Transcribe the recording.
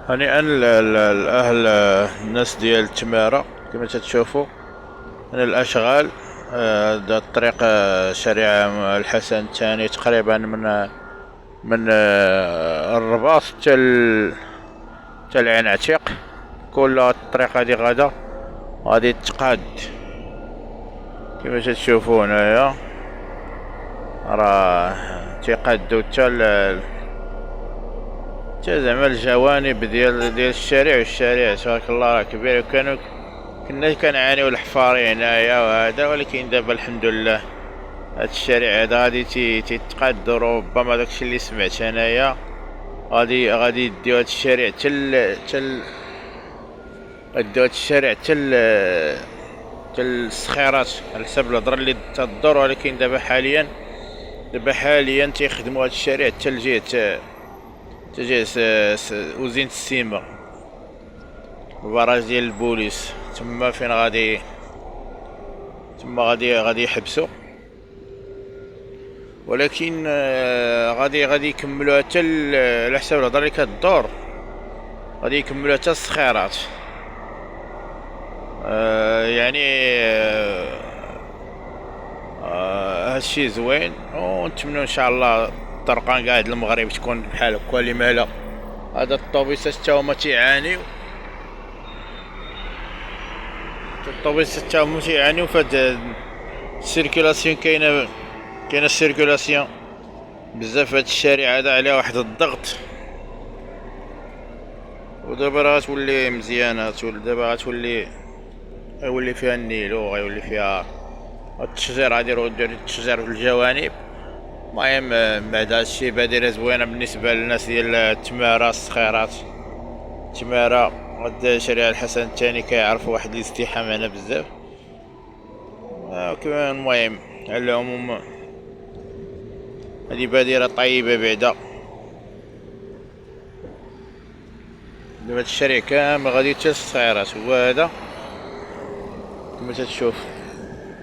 هنيئا لأهل الناس ديال التمارة. كما تتشوفوا هنا الأشغال. هذا الطريق شارع الحسن الثاني تقريبا من الرباط حتى العين عتيق. كل الطريق هذه غادي تقاد كما تشوفوا هنايا. راه تيقادو حتى زعما الجوانب ديال الشارع تبارك الله راه كبير. كنا كنعانيو الحفاري هنايا وهذا، ولكن دابا الحمد لله هاد الشارع هذا غادي تيتقاد. ربما داكشي اللي سمعت انايا غادي يديو هاد الشارع يديو هاد الشارع حتى الصخيرات على حسب الهضره اللي تدور. ولكن دابا حاليا تيخدموا هاد الشارع حتى لجهه وزينة السيما، البراج ديال البوليس تما فين غادي يحبسوا. ولكن غادي يكملوها حتى على حساب الهضره اللي كدور، غادي يكملوها حتى الصخيرات. يعني هادشي زوين، ونتمنوا ان شاء الله الطرقان كاع المغرب تكون بحال هكا. لما لا، هذا الطوبيسات حتى هما تيعانيو. فهاد السيركيلاسيون كاينه السيركيلاسيون بزاف. هاد الشارع هذا عليه واحد الضغط، ودابا راه غتولي مزيانه. دابا غيولي فيها النيل، وغيولي فيها التشجير. غادي يديروا التشجير في الجوانب. المهم بعد هادشي بادرة زوينه بالنسبه للناس ديال التمارة الصخيرات. التمارة هاد شارع الحسن الثاني كيعرفوا واحد الازدحام هنا بزاف. كمان المهم على العموم هادي بادرة طيبه بعدا. دابا هاد الشارع كامل غادي حتى الصخيرات، هو هذا كما تتشوف.